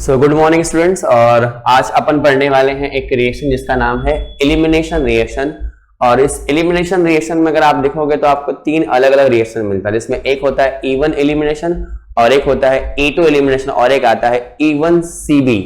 So good morning students. और आज अपन पढ़ने वाले हैं एक रिएक्शन जिसका नाम है एलिमिनेशन रिएक्शन। और इस एलिमिनेशन रिएक्शन में अगर आप देखोगे तो आपको तीन अलग अलग रिएक्शन मिलता है, जिसमें एक होता है E1 एलिमिनेशन और एक होता है E2 एलिमिनेशन और एक आता है E1CB।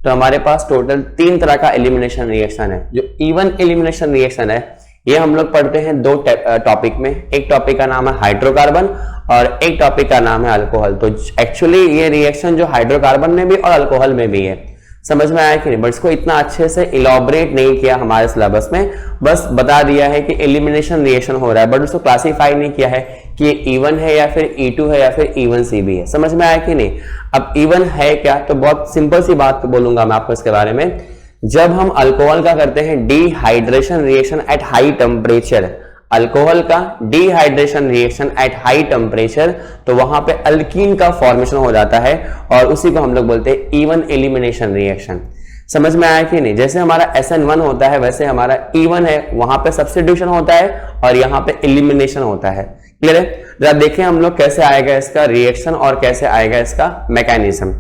तो हमारे पास टोटल तीन तरह का एलिमिनेशन रिएक्शन है। जो E1 एलिमिनेशन रिएक्शन है ये हम लोग पढ़ते हैं दो टॉपिक में। एक टॉपिक का नाम है हाइड्रोकार्बन और एक टॉपिक का नाम है अल्कोहल। तो एक्चुअली ये रिएक्शन जो हाइड्रोकार्बन में भी और अल्कोहल में भी है, समझ में आया कि नहीं? बट इसको इतना अच्छे से इलॉबरेट नहीं किया हमारे सिलेबस में, बस बता दिया है कि एलिमिनेशन रिएक्शन हो रहा है, बट उसको क्लासिफाई नहीं किया है कि ये E1 है या फिर E2 है या फिर E1CB है। समझ में आया कि नहीं? अब E1 है क्या, तो बहुत सिंपल सी बात बोलूंगा मैं आपको इसके बारे में। जब हम अल्कोहल का करते हैं dehydration reaction at high temperature, alcohol का dehydration reaction at high temperature, तो वहां पे अल्कीन का फॉर्मेशन हो जाता है और उसी को हम लोग बोलते हैं E1 एलिमिनेशन रिएक्शन। समझ में आया कि नहीं? जैसे हमारा SN1 होता है वैसे हमारा E1 है, वहां पे सब्स्टिट्यूशन होता है और यहाँ पे एलिमिनेशन होता है। क्लियर है? जरा देखें हम लोग कैसे आएगा इसका रिएक्शन और कैसे आएगा इसका मैकेनिज्म।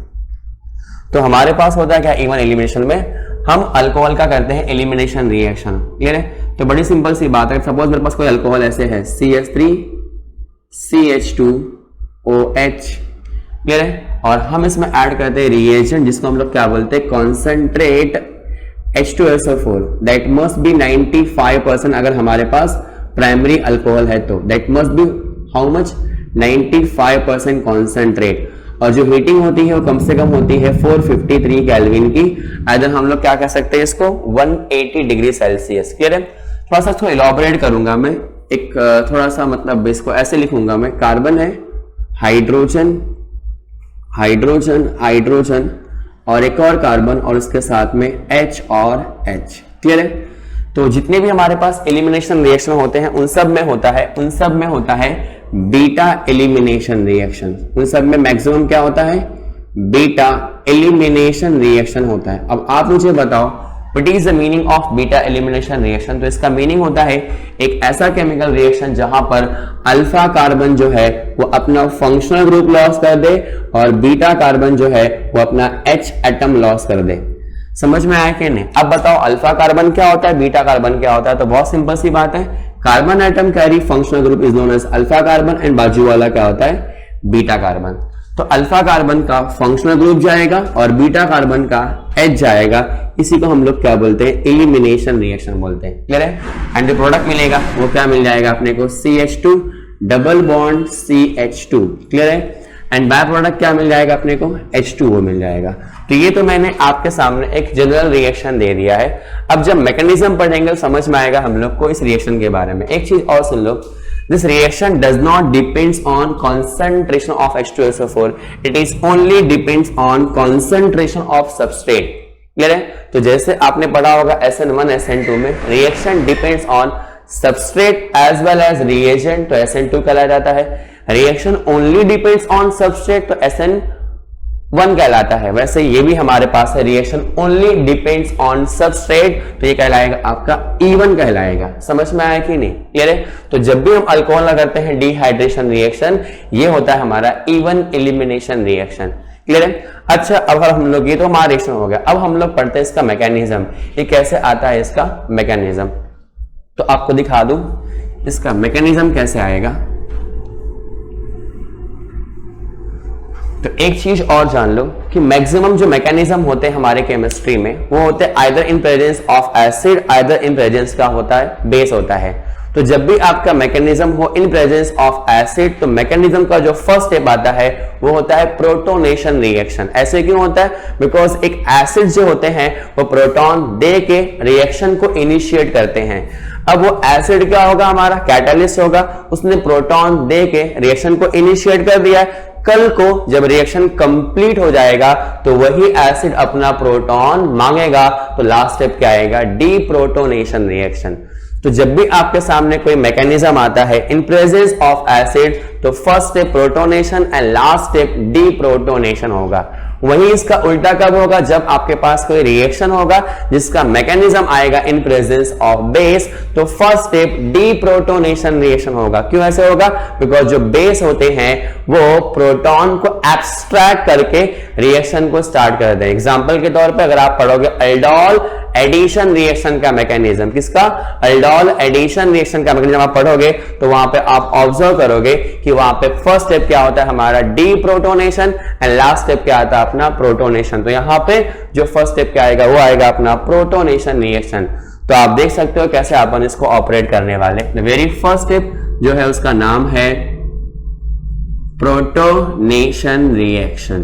तो हमारे पास होता है क्या E1 एलिमिनेशन में, हम अल्कोहल का करते हैं एलिमिनेशन रिएक्शन। क्लियर है? तो बड़ी सिंपल सी बात है। सपोज मेरे पास कोई अल्कोहल ऐसे है CH3CH2OH। क्लियर है? और हम इसमें ऐड करते हैं रिएजेंट जिसको हम लोग क्या बोलते हैं, concentrate H2SO4। That must B 95%। अगर हमारे पास प्राइमरी अल्कोहल है तो that must B how much, 95% concentrate. और जो हीटिंग होती है वो कम से कम होती है 453 केल्विन की। आइदर हम लोग क्या कह सकते हैं इसको 180 डिग्री सेल्सियस। क्लियर है? थोड़ा सा इसको इलॉबरेट करूंगा मैं, एक थोड़ा सा मतलब इसको ऐसे लिखूंगा मैं, कार्बन है, हाइड्रोजन हाइड्रोजन हाइड्रोजन और एक और कार्बन और उसके साथ में H और H। क्लियर है? तो जितने भी हमारे पास एलिमिनेशन रिएक्शन होते हैं उन सब में होता है बीटा एलिमिनेशन रिएक्शन। उन सब में मैक्सिमम क्या होता है, बीटा एलिमिनेशन रिएक्शन होता है। अब आप मुझे बताओ what is the meaning of beta elimination reaction. तो इसका मीनिंग होता है एक ऐसा केमिकल रिएक्शन जहां पर अल्फा कार्बन जो है वो अपना फंक्शनल ग्रुप लॉस कर दे और बीटा कार्बन जो है वो अपना H एटम लॉस कर दे। समझ में आया कि नहीं? अब बताओ अल्फा कार्बन क्या होता है, बीटा कार्बन क्या होता है। तो बहुत सिंपल सी बात है, carbon atom carry functional group is known as alpha carbon and बाजू वाला क्या होता है, बीटा कार्बन। तो अल्फा कार्बन का फंक्शनल ग्रुप जाएगा और बीटा कार्बन का H जाएगा। इसी को हम लोग क्या बोलते हैं, एलिमिनेशन रिएक्शन बोलते हैं। क्लियर है? एंड जो प्रोडक्ट मिलेगा वो क्या मिल जाएगा अपने को, CH2 double bond CH2। Clear है? एंड बाय प्रोडक्ट क्या मिल जाएगा अपने को, H2O मिल जाएगा। तो ये तो मैंने आपके सामने एक जनरल रिएक्शन दे दिया है। अब जब मैकेनिज्म पढ़ेंगे समझ में आएगा हम लोग को इस रिएक्शन के बारे में। एक चीज और सुन लो, this reaction does not depends on concentration of H2SO4, it is only depends on concentration of substrate. Clear है? तो जैसे आपने पढ़ा होगा SN1 SN2 में reaction depends on substrate as well as reagent, तो SN2 कहलाया जाता है। Reaction only depends on substrate तो SN1 कहलाता है। वैसे ये भी हमारे पास है, reaction only depends on substrate, तो ये कहलाएगा आपका E1 कहलाएगा। समझ में आया कि नहीं? क्लियर है? तो जब भी हम अल्कोहल का करते हैं डिहाइड्रेशन रिएक्शन, ये होता है हमारा E1 एलिमिनेशन रिएक्शन। क्लियर है? अच्छा, अब हम लोग, ये तो हमारा रिएक्शन हो गया। अब हम लोग पढ़ते हैं इसका मैकेनिज्म, ये कैसे आता है इसका मैकेनिज्म। तो आपको दिखा दूं इसका मैकेनिज्म कैसे आएगा। तो एक चीज और जान लो कि मैक्सिमम जो मैकेनिज्म होते हैं हमारे केमिस्ट्री में वो होते हैं either in presence of acid, either in presence का होता है बेस होता है। तो जब भी आपका मैकेनिज्म हो इन प्रेजेंस ऑफ एसिड, तो मैकेनिज्म का जो फर्स्ट स्टेप आता है वो होता है प्रोटोनेशन रिएक्शन। ऐसे क्यों होता है? बिकॉज एक एसिड जो होते हैं वो प्रोटॉन दे के रिएक्शन को इनिशिएट करते हैं। अब वो एसिड क्या होगा, हमारा कैटालिस्ट होगा, उसने प्रोटॉन दे के रिएक्शन को इनिशिएट कर दिया है। कल को जब रिएक्शन कंप्लीट हो जाएगा तो वही एसिड अपना प्रोटॉन मांगेगा, तो लास्ट स्टेप क्या आएगा, डीप्रोटोनेशन रिएक्शन। तो जब भी आपके सामने कोई मैकेनिज्म आता है इन प्रेजेंस ऑफ एसिड, तो first step protonation and last step deprotonation होगा। वही इसका उल्टा कब होगा, जब आपके पास कोई रिएक्शन होगा जिसका मैकेनिज्म आएगा इन प्रेजेंस ऑफ बेस, तो फर्स्ट स्टेप डीप्रोटोनेशन रिएक्शन होगा। क्यों ऐसे होगा, बिकॉज जो बेस होते हैं वो प्रोटॉन को एब्स्ट्रैक्ट करके रिएक्शन को स्टार्ट कर दें। एग्जांपल के तौर पे अगर आप पढ़ोगे अल्डोल एडिशन रिएक्शन का मैकेनिज्म, किसका, अल्डोल एडिशन रिएक्शन का मैकेनिज्म आप पढ़ोगे तो वहां पे आप ऑब्जर्व करोगे कि वहां पे फर्स्ट स्टेप क्या होता है हमारा डीप्रोटोनेशन एंड लास्ट स्टेप क्या आता है अपना प्रोटोनेशन। तो यहां पे जो फर्स्ट स्टेप क्या आएगा वो आएगा अपना प्रोटोनेशन रिएक्शन। तो आप देख सकते हो कैसे अपन इसको ऑपरेट करने वाले। वेरी फर्स्ट स्टेप जो है उसका नाम है प्रोटोनेशन रिएक्शन।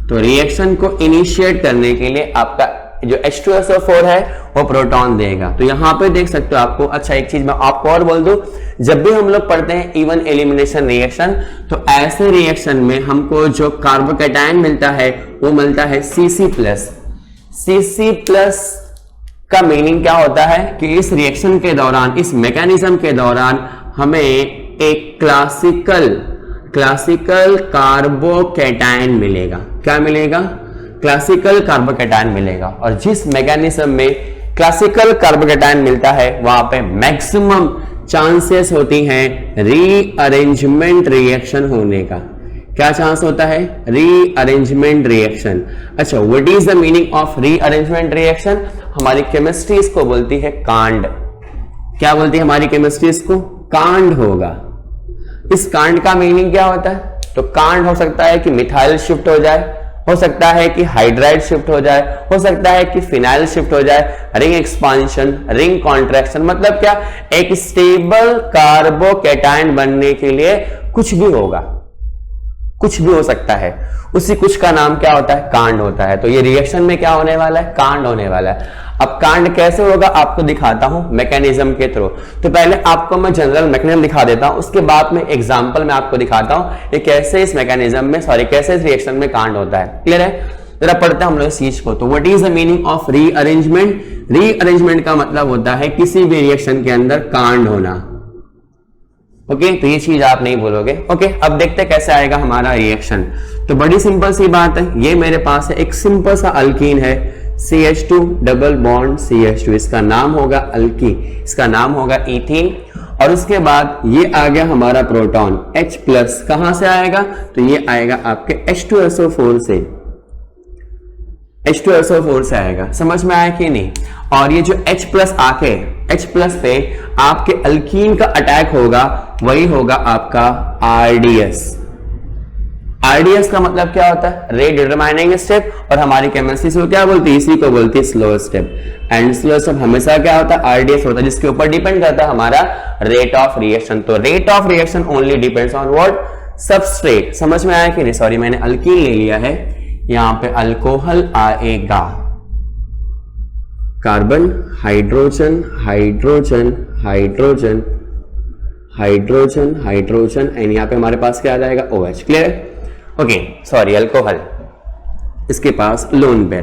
तो रिएक्शन को इनिशिएट करने के लिए आपका जो H2SO4 है वो प्रोटॉन देगा। तो यहां पे देख सकते हो आपको, अच्छा एक चीज मैं आपको और बोल दूं, जब भी हम लोग पढ़ते हैं इवन एलिमिनेशन रिएक्शन, तो ऐसे रिएक्शन में हमको जो कार्बोकैटायन मिलता है वो मिलता है CC+। CC+ का मीनिंग क्या होता है कि इस रिएक्शन के दौरान, इस मैकेनिज्म के दौरान हमें एक क्लासिकल कार्बोकैटायन मिलेगा। क्या मिलेगा, क्लासिकल कार्बोकैटायन मिलेगा। और जिस मैकेनिज्म में क्लासिकल कार्बोकैटायन मिलता है वहां पे मैक्सिमम चांसेस होती हैं रीअरेंजमेंट रिएक्शन होने का। क्या चांस होता है, रीअरेंजमेंट रिएक्शन। अच्छा, what is the meaning of rearrangement reaction, हमारी केमिस्ट्री इसको बोलती है कांड। क्या बोलती है हमारी केमिस्ट्री इसको, कांड होगा। इस कांड का मीनिंग क्या होता है, तो कांड हो सकता है कि मिथाइल शिफ्ट हो जाए, हो सकता है कि हाइड्राइड शिफ्ट हो जाए, हो सकता है कि फिनाइल शिफ्ट हो जाए, रिंग एक्सपांशन, रिंग कॉन्ट्रैक्शन, मतलब क्या, एक स्टेबल कार्बोकैटायन बनने के लिए कुछ भी होगा, कुछ भी हो सकता है। उसी कुछ का नाम क्या होता है, कांड होता है। तो ये रिएक्शन में क्या होने वाला है, कांड होने वाला है। अब कांड कैसे होगा आपको दिखाता हूं मैकेनिज्म के थ्रू। तो पहले आपको मैं जनरल मैकेनिज्म दिखा देता हूं, उसके बाद में एग्जांपल में आपको दिखाता हूं ये कैसे इस मैकेनिज्म में, कैसे इस रिएक्शन में कांड होता है। क्लियर है, जरा पढ़ते हैं हम लोग इस चीज को। तो what is the meaning of rearrangement, rearrangement का मतलब होता है किसी भी रिएक्शन के अंदर कांड होना। ओके, तो ये चीज आप नहीं भूलोगे। ओके, अब देखते हैं कैसे आएगा हमारा रिएक्शन। तो बड़ी सिंपल सी बात है, ये मेरे पास है एक सिंपल सा अल्कीन है, CH2 डबल बॉन्ड CH2, इसका नाम होगा अल्की, इसका नाम होगा इथीन। और उसके बाद ये आ गया हमारा प्रोटॉन H+, कहां से आएगा, तो ये आएगा आपके H2SO4 से, H2SO4 से आएगा। समझ में आया कि नहीं। और ये जो H+ आके H+ पे आपके अल्कीन का अटैक होगा, वही होगा आपका RDS। RDS का मतलब क्या होता है, रेट डिटरमाइनिंग स्टेप, और हमारी केमिस्ट्री से क्या बोलती है, इसी को बोलती है slow step. And slow step हमेशा क्या होता है, RDS होता है, जिसके ऊपर डिपेंड करता है हमारा रेट ऑफ रिएक्शन। तो rate of reaction only depends on what, substrate. समझ में आया कि नहीं। सॉरी, मैंने अल्कीन ले लिया है, यहां पे अल्कोहल आएगा, carbon, hydrogen, hydrogen, hydrogen, hydrogen, hydrogen, and यहां पे हमारे पास क्या आ जाएगा, OH। क्लियर है। ओके, सॉरी, अल्कोहल, इसके पास lone pair.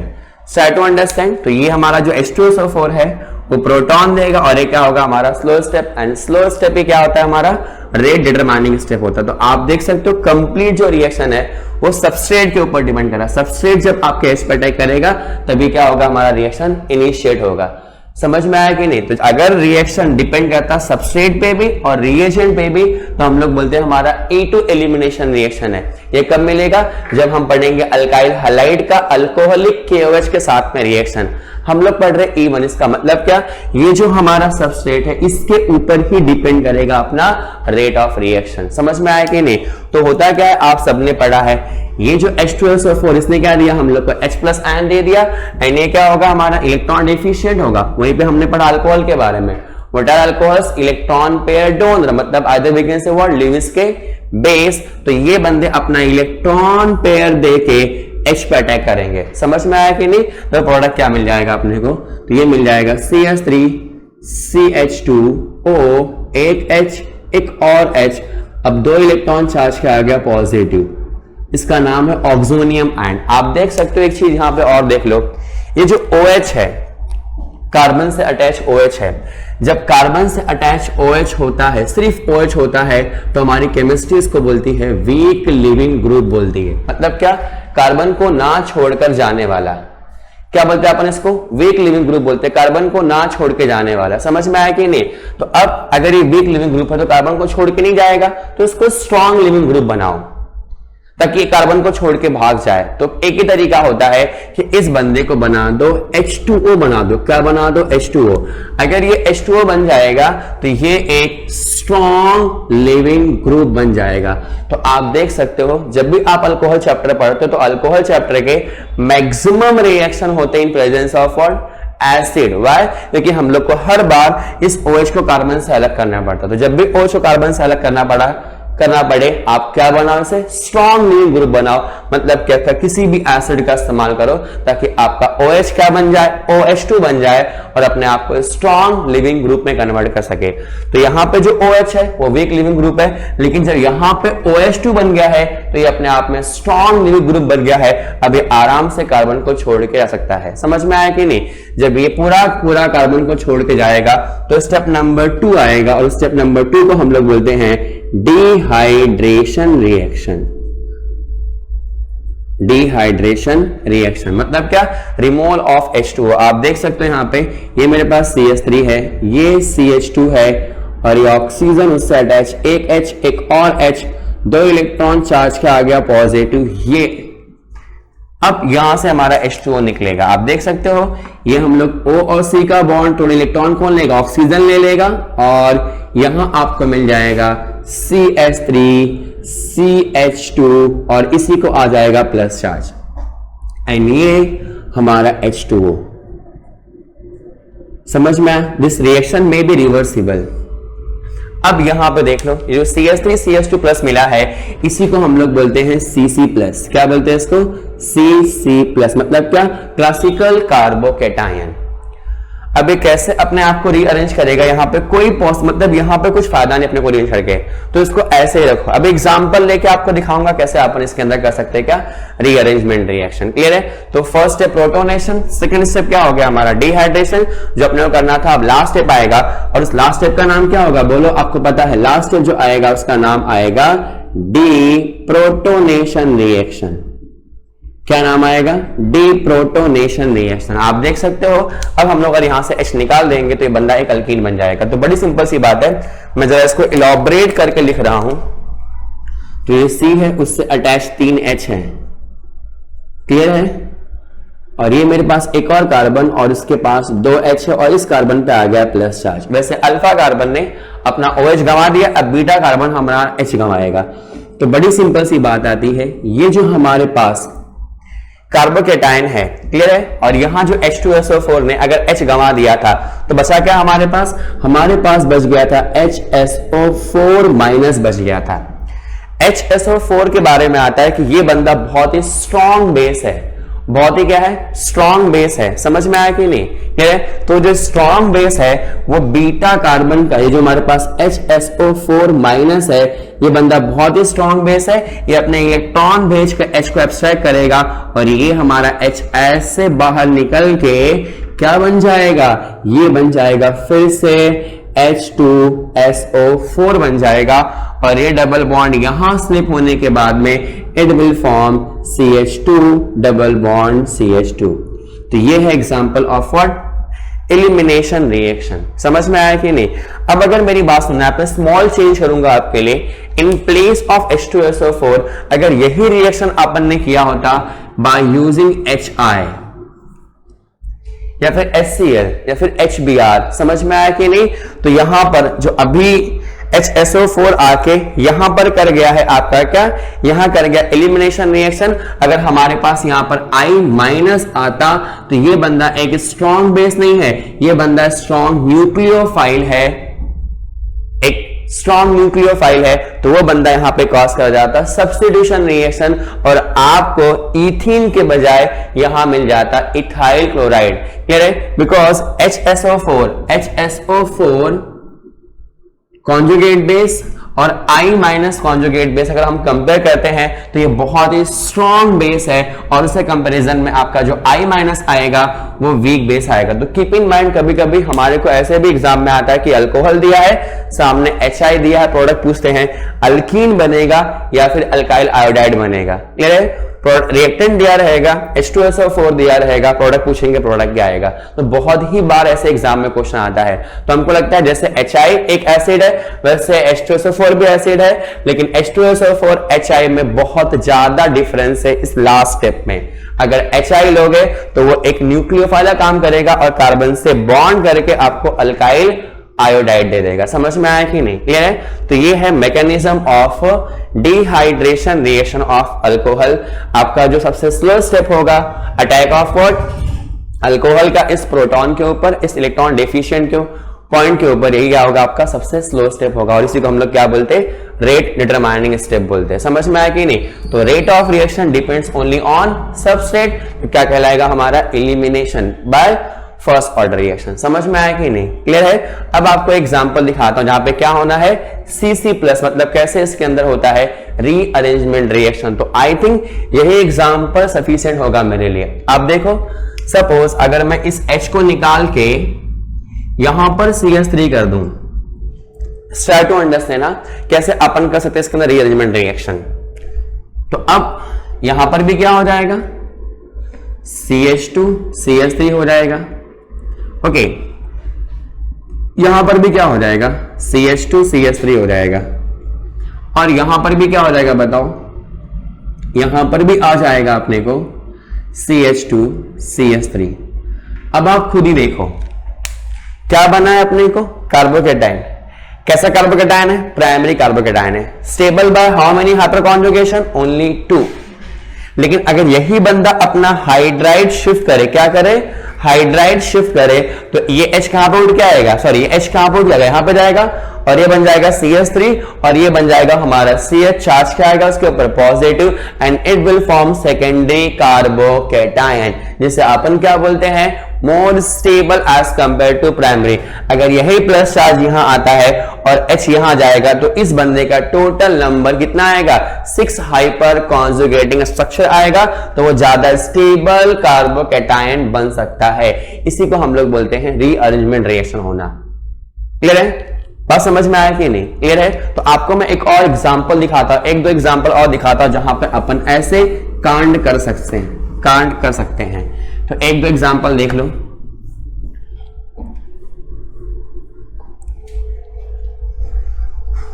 Try to understand. तो ये हमारा जो H2SO4 है वो प्रोटॉन देगा, और ये क्या होगा हमारा slow step. And slow step ही क्या होता है हमारा, रेट डिटरमाइनिंग स्टेप होता है। तो आप देख सकते हो कंप्लीट जो रिएक्शन है वो सबस्ट्रेट के ऊपर डिपेंड कर रहा है। सबस्ट्रेट जब आपके H पे अटैक करेगा तभी क्या होगा, हमारा रिएक्शन इनिशिएट होगा। समझ में आया कि नहीं। तो अगर रिएक्शन डिपेंड करता सबस्ट्रेट पे भी और रिएजेंट पे भी, तो हम लोग बोलते हैं हमारा E2 एलिमिनेशन रिएक्शन है। ये कब मिलेगा, जब हम पढ़ेंगे अल्काइल हैलाइड का अल्कोहलिक KOH के साथ में रिएक्शन। हम लोग पढ़ रहे E1, इसका मतलब क्या, ये जो हमारा सबस्ट्रेट है इसके ऊपर ही डिपेंड करेगा अपना रेट ऑफ रिएक्शन। समझ में आया कि नहीं। तो होता क्या है, आप सबने पढ़ा है, ये जो H2SO4 इसने क्या दिया हम लोग को, H+ आयन दे दिया, एंड ये क्या होगा हमारा इलेक्ट्रॉन डेफिशिएंट होगा। वहीं पे हमने पढ़ा अल्कोहल के बारे में, what are alcohols, electron pair donor, मतलब आइदर बिगिन से व्हाट, लिविस के बेस। तो ये बंदे अपना इलेक्ट्रॉन पेयर देके H पे अटैक करेंगे। समझ में आया कि नहीं। तो प्रोडक्ट क्या मिल जाएगा अपने को, तो ये मिल जाएगा CH3 CH2O, एक H एक और H, अब 2 इलेक्ट्रॉन चार्ज का आ गया पॉजिटिव, इसका नाम है ऑक्सोनियम आयन। आप देख सकते हो एक चीज यहां पे और देख लो, ये जो OH है, कार्बन से अटैच OH है, जब कार्बन से अटैच OH होता है, सिर्फ OH होता है, तो हमारी केमिस्ट्री इसको बोलती है वीक लिविंग ग्रुप बोलती है। मतलब क्या, कार्बन को ना छोड़कर जाने वाला, क्या बोलते हैं अपन इसको, वीक लिविंग ग्रुप बोलते हैं, कार्बन को ना छोड़ के जाने वाला। समझ में आया कि नहीं? तो अब अगर ये वीक लिविंग ग्रुप है तो कार्बन को छोड़ के नहीं जाएगा, तो इसको स्ट्रॉन्ग लिविंग ग्रुप बनाओ ताकि कार्बन को छोड़ के भाग जाए। तो एक ही तरीका होता है कि इस बंदे को बना दो H2O बना दो। क्या बना दो? H2O। अगर ये H2O बन जाएगा तो ये एक स्ट्रॉन्ग लिविंग ग्रुप बन जाएगा। तो आप देख सकते हो जब भी आप अल्कोहल चैप्टर पढ़ते हो तो अल्कोहल चैप्टर के मैक्सिमम रिएक्शन होते हैं in presence of what? Acid. Why? क्योंकि हम लोग को हर बार इस OH को कार्बन से अलग करना पड़ता। तो जब भी OH को कार्बन से अलग करना पड़े आप क्या बनाओ? इसे स्ट्रॉन्ग लिविंग ग्रुप बनाओ। मतलब क्या? किसी भी एसिड का इस्तेमाल करो ताकि आपका OH क्या बन जाए? OH2 बन जाए और अपने आप को स्ट्रॉन्ग लिविंग ग्रुप में कन्वर्ट कर सके। तो यहां पे जो OH है वो वीक लिविंग ग्रुप है, लेकिन जब यहां पे OH2 बन गया है तो ये अपने आप में स्ट्रॉन्ग लिविंग ग्रुप बन गया है। अब ये आराम से कार्बन को छोड़ के जा सकता है। समझ में आया कि नहीं? जब ये पूरा कार्बन को छोड़ के जाएगा तो स्टेप नंबर 2 आएगा, और स्टेप नंबर 2 को हम लोग बोलते हैं डिहाइड्रेशन रिएक्शन। डिहाइड्रेशन रिएक्शन मतलब क्या? Removal of H2O। आप देख सकते हो यहां पे ये मेरे पास CH3 है, ये CH2 है और ये ऑक्सीजन उससे अटैच, एक H एक और H, 2 इलेक्ट्रॉन चार्ज का आ गया पॉजिटिव। ये अब यहां से हमारा H2O निकलेगा। आप देख सकते हो ये हम लोग O और C का बॉन्ड, थोड़े इलेक्ट्रॉन कौन लेगा? ऑक्सीजन ले लेगा, और यहां आपको मिल जाएगा CH3 CH2 और इसी को आ जाएगा प्लस चार्ज, एंड ये हमारा H2O। समझ में आया? दिस रिएक्शन में बी रिवर्सिबल। अब यहां पे देख लो ये जो CH3 CH2 प्लस मिला है इसी को हम लोग बोलते हैं CC प्लस। क्या बोलते हैं इसको? CC plus. मतलब क्या? Classical carbocation. अब ये कैसे अपने आप को रीअरेंज करेगा? यहाँ पे कोई मतलब यहाँ पे कुछ फायदा नहीं अपने को रीअरेंज करके, तो इसको ऐसे ही रखो। अब एग्जांपल लेके आपको दिखाऊंगा कैसे अपन इसके अंदर कर सकते हैं क्या? Rearrangement reaction. क्लियर है? तो first step protonation, second step क्या हो गया हमारा? डिहाइड्रेशन, जो अपने को करना था। अब लास्ट स्टेप आएगा, और उस लास्ट स्टेप का नाम क्या होगा? बोलो, आपको पता है लास्ट स्टेप जो आएगा उसका नाम आएगा डीप्रोटोनेशन रिएक्शन। क्या नाम आएगा? Deprotonation reaction. आप देख सकते हो अब हम लोग अगर यहां से H निकाल देंगे तो ये बंदा एक अल्कीन बन जाएगा। तो बड़ी सिंपल सी बात है, मैं जरा इसको इलॉबरेट करके लिख रहा हूं। तो ये C है, उससे अटैच 3 H है। क्लियर है? और ये मेरे पास एक और कार्बन और इसके पास 2 H है, और इस कार्बन पे आ गया प्लस चार्ज। वैसे अल्फा कार्बन ने अपना OH गंवा दिया, अब बीटा कार्बन हमारा H गंवाएगा। तो बड़ी सिंपल सी बात आती है, ये जो हमारे पास कार्बोकेटायन है, क्लियर है, और यहां जो H2SO4 ने अगर H गंवा दिया था तो बचा क्या हमारे पास? हमारे पास बच गया था HSO4 माइनस बच गया था। HSO4 के बारे में आता है कि ये बंदा बहुत ही स्ट्रॉन्ग बेस है। बहुत ही क्या है? स्ट्रॉन्ग बेस है। समझ में आया कि नहीं? क्लियर है? तो जो स्ट्रॉन्ग बेस है वो बीटा कार्बन का, ये जो हमारे पास HSO4 माइनस है, ये बंदा बहुत ही स्ट्रॉन्ग बेस है। ये अपने इलेक्ट्रॉन भेज कर H को एब्स्ट्रैक्ट करेगा और ये हमारा H ऐसे बाहर निकल के क्या बन जाएगा? ये बन जाएगा फिर से H2SO4 बन जाएगा, और ये डबल बॉन्ड यहां स्लिप होने के बाद में it will form CH2 double bond CH2। तो ये है example of what? Elimination reaction. समझ में आया कि नहीं? अब अगर मेरी बात सुनना है, स्मॉल चेंज करूंगा आपके लिए। इन प्लेस ऑफ H2SO4 अगर यही रिएक्शन अपन ने किया होता बाय यूजिंग HI या फिर HCl या फिर HBr, समझ में आया कि नहीं? तो यहां पर जो अभी HSO4 आके यहां पर कर गया है आपका क्या? यहां कर गया एलिमिनेशन रिएक्शन। अगर हमारे पास यहां पर I माइनस आता तो ये बंदा एक स्ट्रॉन्ग बेस नहीं है, ये बंदा स्ट्रॉन्ग न्यूक्लियोफाइल है, एक स्ट्रॉन्ग न्यूक्लियोफाइल है, तो वो बंदा यहां पे कॉज कर जाता सब्स्टिट्यूशन रिएक्शन, और आपको इथीन के बजाय यहां मिल जाता इथाइल क्लोराइड। क्लियर है? बिकॉज HSO4 कॉन्जुगेट बेस और I माइनस कॉन्जुगेट बेस अगर हम कंपेयर करते हैं तो ये बहुत ही स्ट्रॉन्ग बेस है, और उससे कंपैरिजन में आपका जो I माइनस आएगा वो वीक बेस आएगा। तो कीप इन माइंड, कभी कभी हमारे को ऐसे भी एग्जाम में आता है कि अल्कोहल दिया है, सामने HI दिया है, प्रोडक्ट पूछते हैं अल्कीन बनेगा या फिर अल्काइल आयोडाइड बनेगा। क्लियर है? रिएक्टेंट दिया रहेगा, H2SO4 दिया रहेगा, प्रोडक्ट पूछेंगे, प्रोडक्ट क्या आएगा। तो बहुत ही बार ऐसे एग्जाम में क्वेश्चन आता है। तो हमको लगता है जैसे HI एक एसिड है वैसे H2SO4 भी एसिड है, लेकिन H2SO4 HI में बहुत ज्यादा डिफरेंस है इस लास्ट स्टेप में। अगर HI लोगे तो वो एक न्यूक्लियोफाइल काम करेगा और कार्बन से बॉन्ड करके आपको अल्काइल आयोडाइड दे देगा। समझ में आया कि नहीं? क्लियर है? तो ये है mechanism of dehydration reaction of alcohol. आपका जो सबसे स्लो स्टेप होगा, अटैक ऑफ व्हाट, अल्कोहल का इस प्रोटॉन के ऊपर, इस इलेक्ट्रॉन डेफिशिएंट के पॉइंट के ऊपर, यही क्या होगा आपका सबसे स्लो स्टेप होगा। और इसी को हम लोग क्या बोलते हैं? रेट डिटरमाइनिंग स्टेप बोलते हैं। समझ में आया कि नहीं? तो rate of reaction depends only on substrate, क्या कहलाएगा हमारा? Elimination by first order reaction. समझ में आया कि नहीं? क्लियर है? अब आपको एग्जांपल दिखाता हूं जहां पे क्या होना है, CC प्लस, मतलब कैसे इसके अंदर होता है रीअरेंजमेंट रिएक्शन। तो आई थिंक यही एग्जांपल सफिशिएंट होगा मेरे लिए। आप देखो, सपोज अगर मैं इस H को निकाल के यहां पर CH3 कर दूं, स्टार्ट टू अंडरस्टैंड ना कैसे अपन कर सकते हैं इसके अंदर रीअरेंजमेंट रिएक्शन। तो अब यहां पर भी क्या हो जाएगा, CH2 CH3 हो जाएगा। ओके, यहां पर भी क्या हो जाएगा, CH2 CH3 हो जाएगा। और यहां पर भी क्या हो जाएगा बताओ, यहां पर भी आ जाएगा अपने को CH2 CH3। अब आप खुद ही देखो क्या बना है अपने को, कार्बोकेटाइन। कैसा कार्बोकेटाइन है? प्राइमरी कार्बोकेटाइन है। Stable by how many hyper conjugation? Only 2। लेकिन अगर यही बंदा अपना हाइड्राइड शिफ्ट करे, क्या करे, हाइड्राइड शिफ्ट करे, तो ये H कहां पर उठ के आएगा, सॉरी ये H कहां पर उठ जाएगा, यहां पे जाएगा, और ये बन जाएगा CH3, और ये बन जाएगा हमारा CH, चार्ज क्या आएगा उसके ऊपर, positive, and it will form secondary carbocation, जिसे अपन क्या बोलते हैं, more stable as compare to primary. अगर यही प्लस चार्ज यहां आता है और H यहां जाएगा तो इस बंदे का टोटल नंबर कितना आएगा, 6 हाइपर कॉन्जुगेटिंग स्ट्रक्चर आएगा, तो वो ज्यादा स्टेबल कार्बोकेटाइन बन सकता है। इसी को हम लोग बोलते हैं रीअरेंजमेंट रिएक्शन होना। क्लियर है? बात समझ में आया कि नहीं? क्लियर है? तो आपको मैं एक और एग्जांपल दिखाता हूं, एक दो एग्जांपल और दिखाता हूं जहां पे अपन ऐसे कांड कर सकते हैं। तो एक दो एग्जांपल देख लो।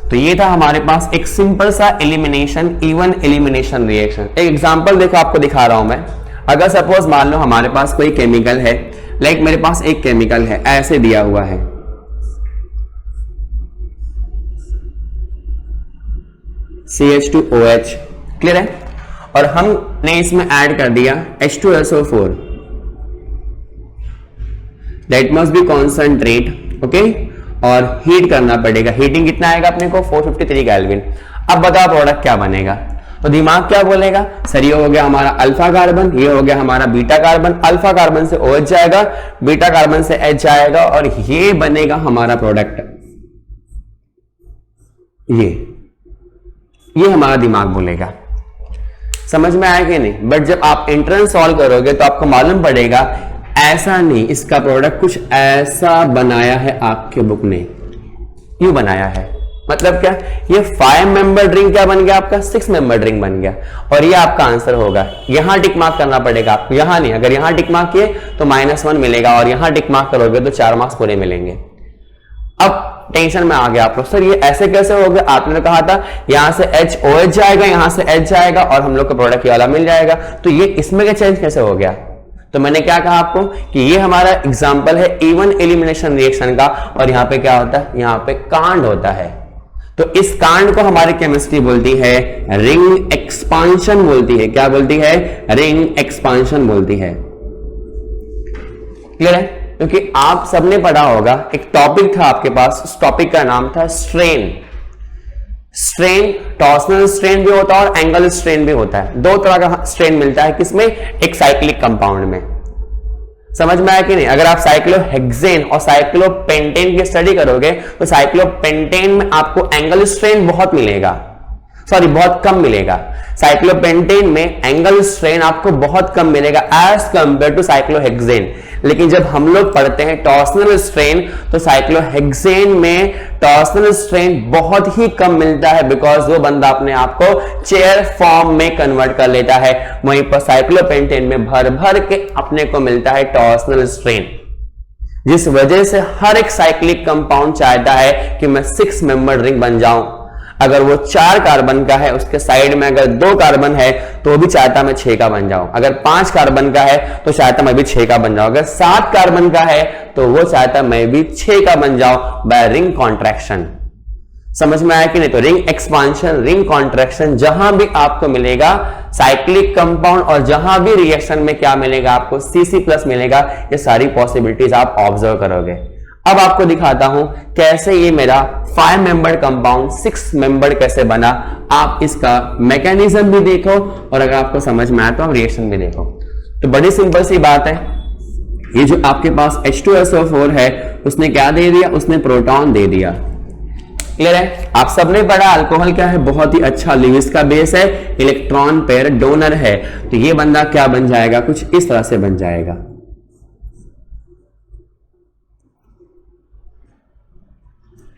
तो ये था हमारे पास एक सिंपल सा एलिमिनेशन, इवन एलिमिनेशन रिएक्शन। एक एग्जांपल देखो, आपको दिखा रहा हूं मैं। अगर सपोज मान लो हमारे पास कोई केमिकल है, लाइक मेरे पास एक केमिकल है, ऐसे दिया हुआ है, CH2OH। क्लियर है? और हमने इसमें ऐड कर दिया H2SO4, that must be concentrate. Okay, और हीट करना पड़ेगा। हीटिंग कितना आएगा अपने को, 453 केल्विन। अब बताओ प्रोडक्ट क्या बनेगा? तो दिमाग क्या बोलेगा, सर ये हो गया हमारा अल्फा कार्बन, ये हो गया हमारा बीटा कार्बन, अल्फा कार्बन से OH जाएगा, बीटा कार्बन से H जाएगा, और ये बनेगा हमारा प्रोडक्ट। ये हमारा दिमाग बोलेगा। समझ में आया कि नहीं? बट जब आप एंट्रेंस सॉल्व करोगे तो आपको मालूम पड़ेगा ऐसा नहीं, इसका प्रोडक्ट कुछ ऐसा बनाया है आपके बुक ने, यूं बनाया है। मतलब क्या, ये 5 मेंबर ड्रिंक क्या बन गया आपका, 6 मेंबर ड्रिंक बन गया, और ये आपका आंसर होगा। यहां टिक मार्क करना पड़ेगा आपको, यहां नहीं। अगर यहां टिक मार्क किए तो -1 मिलेगा, और यहां टिक मार्क करोगे तो 4 मार्क्स पूरे मिलेंगे। अब टेंशन में आ गया आप लोग, सर ये ऐसे कैसे हो गया? आपने कहा था यहां से HOH जाएगा, यहां से H जाएगा, और हम लोग को प्रोडक्ट ये वाला मिल जाएगा, तो ये इसमें क्या चेंज कैसे हो गया? तो मैंने क्या कहा आपको कि ये हमारा एग्जांपल है इवन एलिमिनेशन रिएक्शन का, और यहां पे क्या होता है, यहां पे कांड होता है। तो इस कांड को हमारी केमिस्ट्री बोलती है रिंग एक्सपांशन बोलती है। क्या बोलती है? रिंग एक्सपांशन बोलती है। क्लियर है? क्योंकि आप सबने पढ़ा होगा, एक टॉपिक था आपके पास, उस टॉपिक का नाम था स्ट्रेन। स्ट्रेन, टॉर्सनल स्ट्रेन भी होता है और एंगल स्ट्रेन भी होता है। 2 तरह का स्ट्रेन मिलता है, किसमें? एक साइक्लिक कंपाउंड में। समझ में आया कि नहीं? अगर आप साइक्लोहेक्सेन और साइक्लोपेंटेन की स्टडी करोगे तो साइक्लोपेंटेन में आपको एंगल स्ट्रेन बहुत मिलेगा, सॉरी बहुत कम मिलेगा। साइक्लोपेंटेन में एंगल स्ट्रेन आपको बहुत कम मिलेगा एज कंपेयर टू साइक्लोहेक्सेन। लेकिन जब हम लोग पढ़ते हैं टॉर्सनल स्ट्रेन तो साइक्लोहेक्सेन में टॉर्सनल स्ट्रेन बहुत ही कम मिलता है, बिकॉज वो बंदा अपने आप को चेयर फॉर्म में कन्वर्ट कर लेता है। वहीं पर साइक्लोपेंटेन में भर भर के अपने को मिलता है टॉर्सनल स्ट्रेन, जिस वजह से हर एक साइक्लिक कंपाउंड चाहता है कि मैं 6 मेंबर रिंग बन जाऊं। अगर वो 4 कार्बन का है, उसके साइड में अगर 2 कार्बन है तो वो भी चाहता मैं 6 का बन जाऊं। अगर 5 कार्बन का है तो चाहता मैं भी 6 का बन जाऊं। अगर 7 कार्बन का है तो वो चाहता मैं भी 6 का बन जाऊं बाय रिंग कॉन्ट्रैक्शन। समझ में आया कि नहीं? तो रिंग एक्सपांशन, रिंग कॉन्ट्रैक्शन, जहां भी आपको मिलेगा साइक्लिक कंपाउंड और जहां भी रिएक्शन में क्या मिलेगा आपको CC+ मिलेगा। ये सारी पॉसिबिलिटीज आप ऑब्जर्व करोगे। अब आपको दिखाता हूं कैसे ये मेरा 5 मेंबर कंपाउंड 6 मेंबर कैसे बना। आप इसका मैकेनिज्म भी देखो और अगर आपको समझ में आया तो आप रिएक्शन भी देखो। तो बड़ी सिंपल सी बात है, ये जो आपके पास H2SO4 है उसने क्या दे दिया? उसने प्रोटॉन दे दिया। क्लियर है? आप सबने पढ़ा अल्कोहल क्या है? बहुत ही अच्छा लिविस का बेस है, इलेक्ट्रॉन पेयर डोनर है। तो ये बंदा क्या बन जाएगा? कुछ इस तरह से बन जाएगा।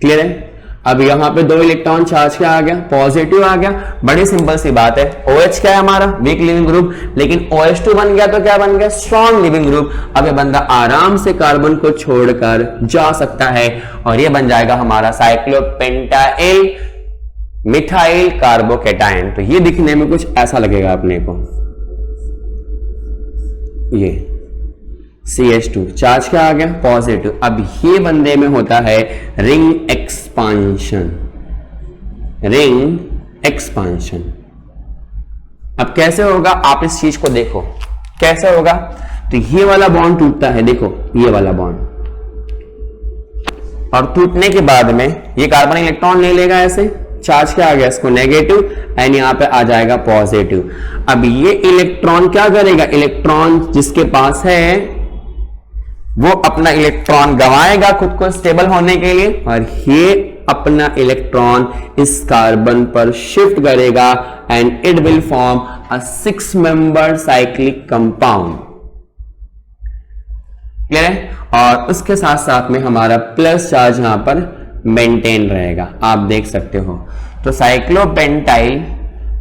क्लियर है? अब यहां पे 2 इलेक्ट्रॉन चार्ज क्या आ गया? पॉजिटिव आ गया। बड़ी सिंपल सी बात है, OH क्या है हमारा? वीक लिविंग ग्रुप, लेकिन OH2 बन गया तो क्या बन गया? Strong leaving group. अब ये बंदा आराम से कार्बन को छोड़कर जा सकता है और ये बन जाएगा हमारा साइक्लोपेंटाइल मिथाइल कार्बोकेटायन। तो ये दिखने में कुछ ऐसा लगेगा अपने को, ये CH2 चार्ज क्या आ गया? पॉजिटिव। अब ये बंदे में होता है रिंग एक्सपांशन, रिंग एक्सपांशन। अब कैसे होगा आप इस चीज को देखो कैसे होगा। तो ये वाला बॉन्ड टूटता है, देखो ये वाला बॉन्ड, और टूटने के बाद में ये कार्बन इलेक्ट्रॉन ले लेगा ऐसे, चार्ज क्या आ गया इसको? नेगेटिव, एंड यहां पे आ जाएगा पॉजिटिव। अब ये इलेक्ट्रॉन क्या करेगा? इलेक्ट्रॉन जिसके पास है वो अपना इलेक्ट्रॉन गंवाएगा खुद को स्टेबल होने के लिए, और ये अपना इलेक्ट्रॉन इस कार्बन पर शिफ्ट करेगा and it will form a 6 member cyclic compound. Clear है? और उसके साथ साथ में हमारा प्लस चार्ज यहां पर मेंटेन रहेगा, आप देख सकते हो। तो साइक्लोपेंटाइल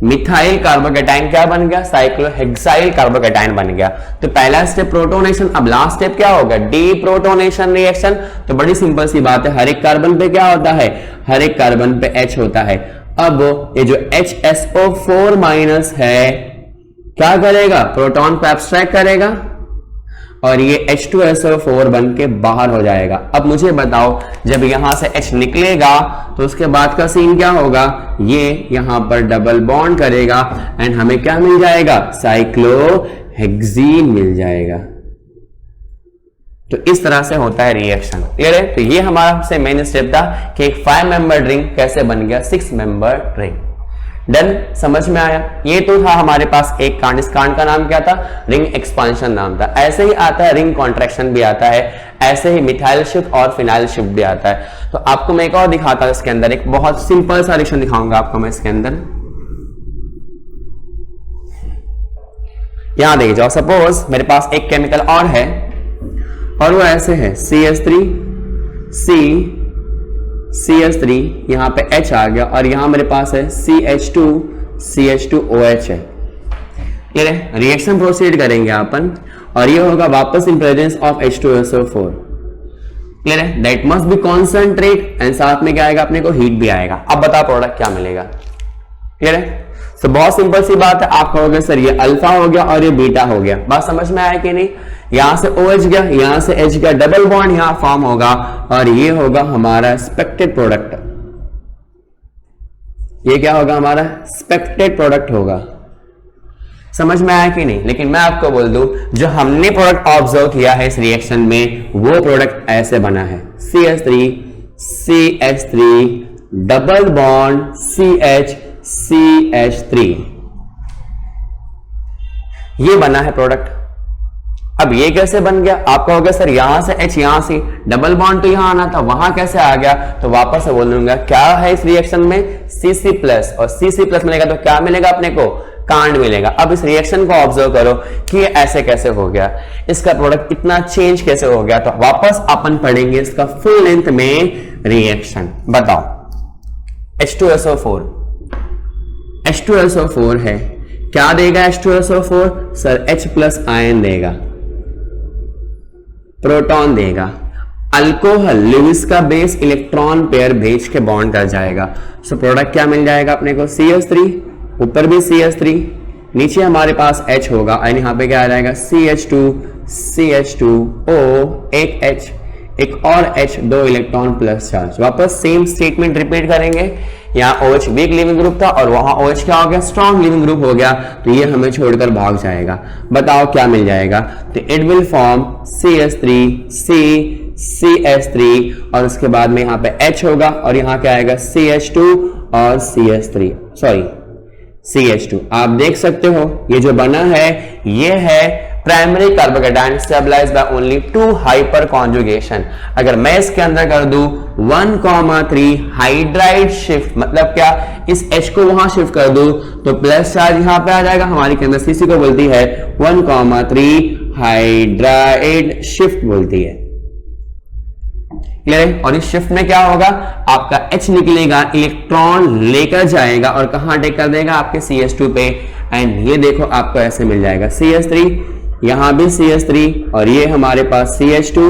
मिथाइल कार्बोकेटाइन क्या बन गया? साइक्लोहेक्साइल कार्बोकेटाइन बन गया। तो पहला स्टेप प्रोटोनेशन, अब लास्ट स्टेप क्या होगा? Deprotonation reaction. तो बड़ी सिंपल सी बात है, हर एक कार्बन पे क्या होता है? हर एक कार्बन पे H होता है। अब ये जो HSO4- है क्या करेगा? प्रोटॉन को एब्स्ट्रैक्ट करेगा और ये H2SO4 बन के बाहर हो जाएगा। अब मुझे बताओ, जब यहां से H निकलेगा तो उसके बाद का सीन क्या होगा? ये यहां पर डबल बॉन्ड करेगा एंड हमें क्या मिल जाएगा? साइक्लोहेक्सीन मिल जाएगा। तो इस तरह से होता है रिएक्शन। क्लियर है? तो ये हमारा से मेन स्टेप था कि एक 5 मेंबर रिंग कैसे बन गया 6 मेंबर रिंग। डन? समझ में आया? ये तो था हमारे पास एक कांड। इस कांड का नाम क्या था? रिंग एक्सपांशन नाम था। ऐसे ही आता है रिंग कॉन्ट्रैक्शन भी आता है, ऐसे ही मिथाइल शिफ्ट और फिनाइल शिफ्ट भी आता है। तो आपको मैं एक और दिखाता हूं इसके अंदर, एक बहुत सिंपल सा रिएक्शन दिखाऊंगा आपको मैं इसके अंदर। यहां देख जाओ, सपोज मेरे पास एक केमिकल और है और वो ऐसे है CH3 यहां पे H आ गया और यहां मेरे पास है CH2OH है। क्लियर है? रिएक्शन प्रोसीड करेंगे अपन और ये होगा वापस in presence of H2SO4। Clear है? That must be concentrate and साथ में क्या आएगा? अपने को हीट भी आएगा। अब बताओ प्रोडक्ट क्या मिलेगा? क्लियर है? तो बहुत सिंपल सी बात है, आप कहोगे सर ये अल्फा हो गया और ये बीटा हो गया। बात समझ में आया कि नहीं? यहां से OH गया, यहां से H गया, डबल बॉन्ड यहां फॉर्म होगा और ये होगा हमारा एक्सपेक्टेड प्रोडक्ट। ये क्या होगा? हमारा एक्सपेक्टेड प्रोडक्ट होगा। समझ में आया कि नहीं? लेकिन मैं आपको बोल दूं, जो हमने प्रोडक्ट ऑब्जर्व किया है इस रिएक्शन में वो प्रोडक्ट ऐसे बना है, CH3 डबल बॉन्ड CH3, ये बना है प्रोडक्ट। अब ये कैसे बन गया? आप कहोगे सर यहां से H, यहां से डबल बॉन्ड तो यहां आना था, वहां कैसे आ गया? तो वापस से बोलूंगा क्या है इस रिएक्शन में Cc प्लस, और Cc प्लस मिलेगा तो क्या मिलेगा अपने को? कांड मिलेगा। अब इस रिएक्शन को ऑब्जर्व करो कि ये ऐसे कैसे हो गया, इसका प्रोडक्ट इतना चेंज कैसे हो गया। तो वापस अपन पढ़ेंगे इसका फुल लेंथ में रिएक्शन। बताओ H2SO4, H2SO4 है, क्या देगा H2SO4? Sir H plus ion देगा, प्रोटॉन देगा। अल्कोहल लिविस का बेस इलेक्ट्रॉन पेयर भेज के बॉन्ड कर जाएगा। सो प्रोडक्ट क्या मिल जाएगा अपने को? CH3, ऊपर भी CH3, नीचे हमारे पास H होगा और यहाँ पे क्या आ जाएगा? CH2, CH2O, एक H, एक और H, 2 इलेक्ट्रॉन प्लस चार्ज। वापस सेम स्टेटमेंट रिपीट करेंगे। यहाँ OH वीक लिविंग ग्रुप था और वहां OH क्या हो गया? स्ट्रॉन्ग लिविंग ग्रुप हो गया, तो ये हमें छोड़कर भाग जाएगा। बताओ क्या मिल जाएगा? तो it will form CH3, CH3 और उसके बाद में यहाँ पे H होगा और यहाँ क्या आएगा? CH2 और CH3, सॉरी CH2। आप देख सकते हो ये जो बना है ये है primary carbocation stabilised by only 2 hyperconjugation. अगर मैं इसके अंदर कर दूं 1,3 हाइड्राइड शिफ्ट, मतलब क्या? इस H को वहां शिफ्ट कर दूं तो प्लस चार्ज यहां पे आ जाएगा। हमारी केमिस्ट्री इसी को बोलती है 1,3 हाइड्राइड शिफ्ट बोलती है। क्लियर है? और इस शिफ्ट में क्या होगा? आपका H निकलेगा, इलेक्ट्रॉन लेकर जाएगा और कहां टेक कर देगा? आपके CH2 पे। एंड ये देखो आपको ऐसे मिल जाएगा CH3, यहां भी CH3 और ये हमारे पास CH2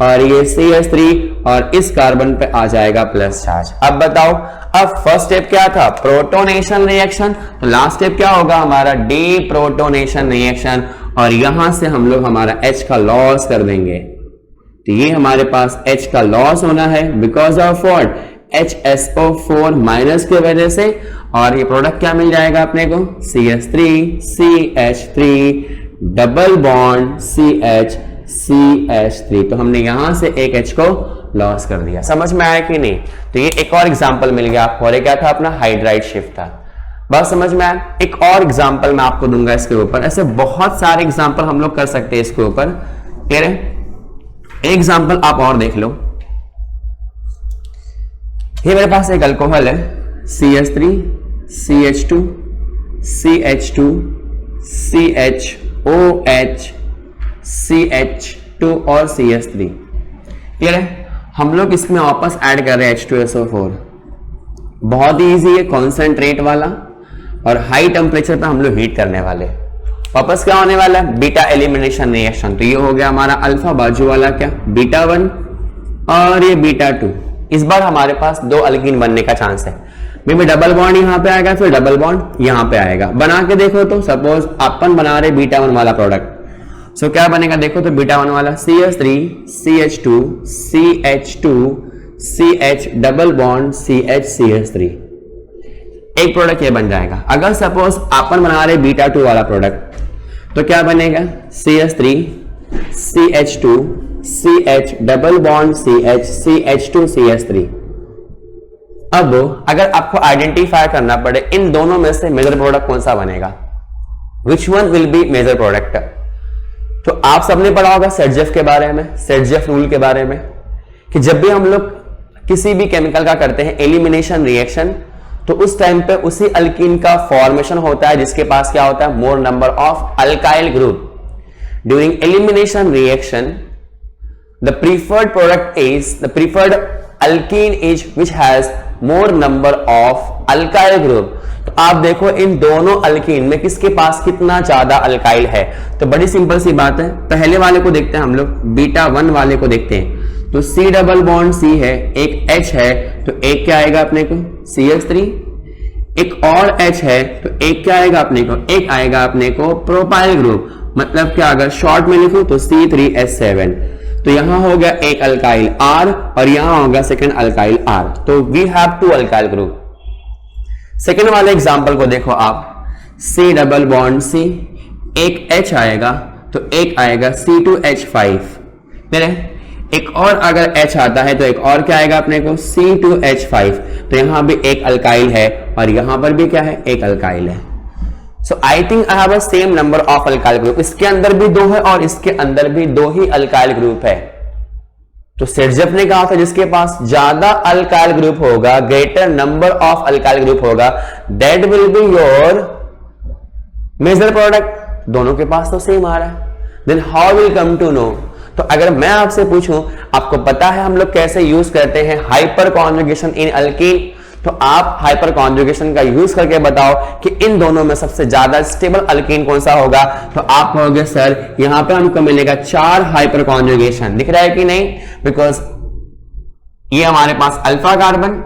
और ये CH3 और इस कार्बन पे आ जाएगा प्लस चार्ज। अब बताओ, अब फर्स्ट स्टेप क्या था? Protonation reaction. तो लास्ट स्टेप क्या होगा हमारा? Deprotonation reaction. और यहां से हम लोग हमारा H का लॉस कर देंगे। तो ये हमारे पास H का लॉस होना है because of what? HSO4 minus की वजह से। और ये प्रोडक्ट क्या मिल जाएगा अपने को? CH3, CH3 double bond CH, CH3। तो हमने यहां से एक H को लॉस कर दिया। समझ में आया कि नहीं? तो ये एक और एग्जांपल मिल गया आपको। और ये क्या था? अपना हाइड्राइड शिफ्ट था। बस समझ में आया? एक और एग्जांपल मैं आपको दूंगा इसके ऊपर। ऐसे बहुत सारे एग्जांपल हम लोग कर सकते हैं इसके ऊपर। क्लियर है? एक एग्जांपल आप और देख लो। ये मेरे पास एक अल्कोहल है CH3, CH2, CH2, CHOH, CH2 और CH3। क्लियर है? हम लोग इसमें वापस ऐड कर रहे हैं H2SO4। बहुत ही इजी है, कॉन्सेंट्रेट वाला और हाई टेम्परेचर पे हम लोग हीट करने वाले। वापस क्या होने वाला है? Beta elimination reaction. तो ये हो गया हमारा अल्फा बाजू वाला क्या? β1 और ये β2। इस बार हमारे पास 2 अल्कीन बनने का चांस है। मे बी डबल बॉन्ड यहां पे आएगा, फिर डबल बॉन्ड यहां पे आएगा। बना के देखो तो सपोज अपन बना रहे β1 वाला प्रोडक्ट। सो क्या बनेगा? देखो तो β1 वाला CH3, CH2, CH2, CH double bond CH, CH3। एक प्रोडक्ट ये बन जाएगा। अगर सपोज अपन बना रहे β2 वाला प्रोडक्ट तो क्या बनेगा? CH3, CH2, CH double bond CH, CH2, CH3। अब अगर आपको आइडेंटिफाई करना पड़े इन दोनों में से मेजर प्रोडक्ट कौन सा बनेगा, which one will be major product, तो आप सबने पढ़ा होगा सेटजेफ के बारे में, सेटजेफ रूल के बारे में, कि जब भी हम लोग किसी भी केमिकल का करते हैं एलिमिनेशन रिएक्शन तो उस टाइम पे उसी अल्कीन का फॉर्मेशन होता है जिसके पास क्या होता है? मोर number of alkyl group. During elimination reaction the preferred product is the preferred alkene is which has more number of alkyl group। तो आप देखो इन दोनों अल्कीन में किसके पास कितना ज्यादा अल्काइल है। तो बड़ी सिंपल सी बात है, पहले वाले को देखते हैं हम लोग, β1 वाले को देखते हैं। तो C डबल बॉन्ड C है, एक H है तो एक क्या आएगा अपने को? CH3। एक और H है तो एक क्या आएगा अपने को? एक आएगा अपने को प्रोपाइल ग्रुप। मतलब क्या अगर शॉर्ट में लिखूं तो C3H7। तो यहां हो गया एक अल्काइल R और यहां होगा सेकंड अल्काइल R। तो we have 2 alkyl group. Second वाले एग्जांपल को देखो आप, C डबल बॉन्ड C, एक H आएगा तो एक आएगा C2H5। मेरे एक और अगर H आता है तो एक और क्या आएगा अपने को? C2H5। तो यहां भी एक अल्काइल है और यहां पर भी क्या है? एक अल्काइल है। So I think I have a same number of alkyl group, इसके अंदर भी 2 है और इसके अंदर भी 2 ही अल्काइल ग्रुप है। तो सिरजफ ने कहा था जिसके पास ज्यादा अल्काइल ग्रुप होगा, greater number of alkyl group होगा, that will be your major product. दोनों के पास तो सेम आ रहा है, then how will come to know. तो अगर मैं आपसे पूछूं, आपको पता है हम लोग कैसे यूज करते हैं हाइपर कॉन्जुगेशन इन अल्कीन, तो आप हाइपर कॉन्जुगेशन का यूज करके बताओ कि इन दोनों में सबसे ज्यादा स्टेबल अल्कीन कौन सा होगा। तो आप कहोगे सर यहां पे हमको मिलेगा 4 हाइपर कॉन्जुगेशन, दिख रहा है कि नहीं, बिकॉज ये हमारे पास अल्फा कार्बन,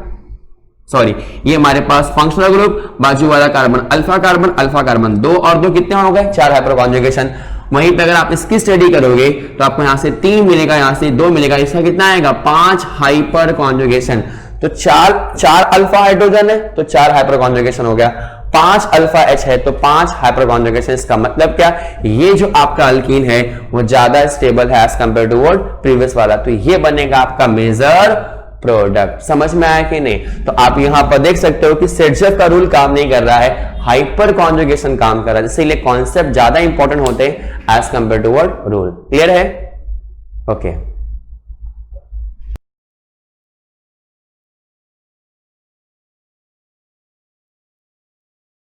सॉरी ये हमारे पास फंक्शनल ग्रुप, बाजू वाला कार्बन अल्फा कार्बन 2 और 2 कितने हो गए 4 हाइपर कॉन्जुगेशन। वहीं पे अगर आप इसकी स्टडी करोगे तो आपको यहां से 3 मिलेगा, यहां से 2 मिलेगा, इसका कितना आएगा 5 हाइपर कॉन्जुगेशन। तो 4 अल्फा हाइड्रोजन है तो 4 हाइपर कॉन्जुगेशन हो गया, 5 अल्फा एच है तो 5 हाइपर कॉन्जुगेशन। इसका मतलब क्या, ये जो आपका अल्कीन है वो ज्यादा स्टेबल है as compare to what previous वाला, तो ये बनेगा आपका मेजर प्रोडक्ट। समझ में आया कि नहीं। तो आप यहां पर देख सकते हो कि सिरजफ का रूल काम नहीं कर रहा है, हाइपर कॉन्जुगेशन काम कर रहा है, इसीलिए कॉन्सेप्ट ज्यादा इंपॉर्टेंट होते हैं as compare to what rule. Clear है? ओके